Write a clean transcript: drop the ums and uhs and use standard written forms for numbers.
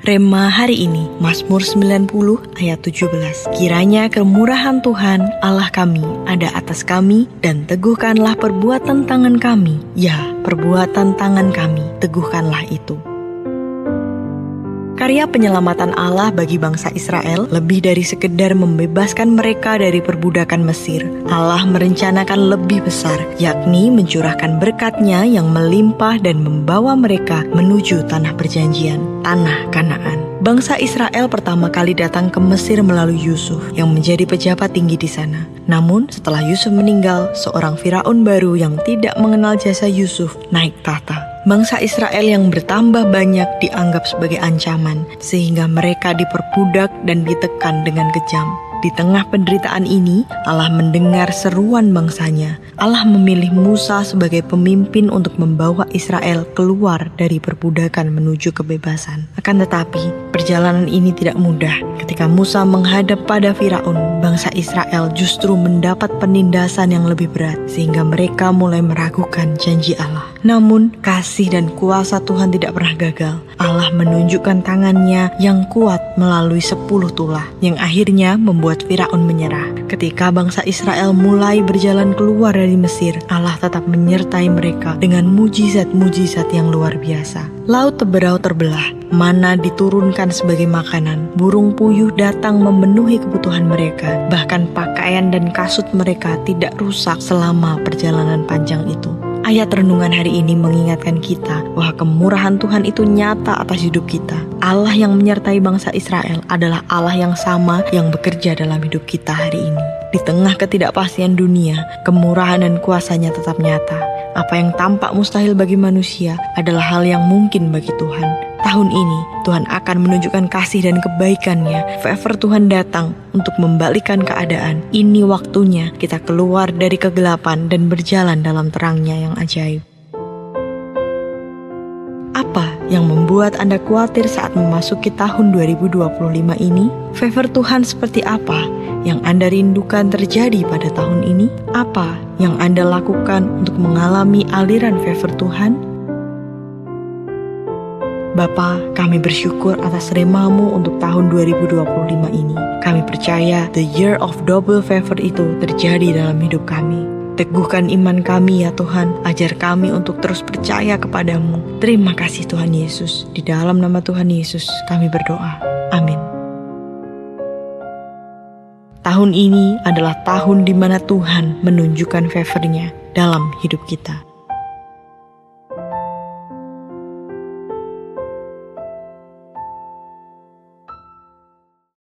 Rema hari ini, Mazmur 90 ayat 17. Kiranya kemurahan Tuhan Allah kami ada atas kami, dan teguhkanlah perbuatan tangan kami. Ya, perbuatan tangan kami, teguhkanlah itu. Karya penyelamatan Allah bagi bangsa Israel lebih dari sekedar membebaskan mereka dari perbudakan Mesir. Allah merencanakan lebih besar, yakni mencurahkan berkat-Nya yang melimpah dan membawa mereka menuju tanah perjanjian, tanah Kanaan. Bangsa Israel pertama kali datang ke Mesir melalui Yusuf yang menjadi pejabat tinggi di sana. Namun setelah Yusuf meninggal, seorang Firaun baru yang tidak mengenal jasa Yusuf naik tahta. Bangsa Israel yang bertambah banyak dianggap sebagai ancaman, sehingga mereka diperbudak dan ditekan dengan kejam. Di tengah penderitaan ini, Allah mendengar seruan bangsanya. Allah memilih Musa sebagai pemimpin untuk membawa Israel keluar dari perbudakan menuju kebebasan. Akan tetapi, perjalanan ini tidak mudah. Ketika Musa menghadap pada Firaun, bangsa Israel justru mendapat penindasan yang lebih berat, sehingga mereka mulai meragukan janji Allah. Namun, kasih dan kuasa Tuhan tidak pernah gagal. Allah menunjukkan tangan-Nya yang kuat melalui 10 tulah, yang akhirnya membuat Firaun menyerah. Ketika bangsa Israel mulai berjalan keluar dari Mesir, Allah tetap menyertai mereka dengan mujizat-mujizat yang luar biasa. Laut Teberau terbelah, mana diturunkan sebagai makanan, burung puyuh datang memenuhi kebutuhan mereka, bahkan pakaian dan kasut mereka tidak rusak selama perjalanan panjang itu. Ayat renungan hari ini mengingatkan kita bahwa kemurahan Tuhan itu nyata atas hidup kita. Allah yang menyertai bangsa Israel adalah Allah yang sama yang bekerja dalam hidup kita hari ini. Di tengah ketidakpastian dunia, kemurahan dan kuasa-Nya tetap nyata. Apa yang tampak mustahil bagi manusia adalah hal yang mungkin bagi Tuhan. Tahun ini, Tuhan akan menunjukkan kasih dan kebaikan-Nya. Favor Tuhan datang untuk membalikkan keadaan. Ini waktunya kita keluar dari kegelapan dan berjalan dalam terang-Nya yang ajaib. Apa yang membuat Anda khawatir saat memasuki tahun 2025 ini? Favor Tuhan seperti apa yang Anda rindukan terjadi pada tahun ini? Apa yang Anda lakukan untuk mengalami aliran favor Tuhan? Bapa, kami bersyukur atas rema-Mu untuk tahun 2025 ini. Kami percaya the year of double favor itu terjadi dalam hidup kami. Teguhkan iman kami ya Tuhan, ajar kami untuk terus percaya kepadamu. Terima kasih Tuhan Yesus. Di dalam nama Tuhan Yesus kami berdoa. Amin. Tahun ini adalah tahun di mana Tuhan menunjukkan favor-Nya dalam hidup kita.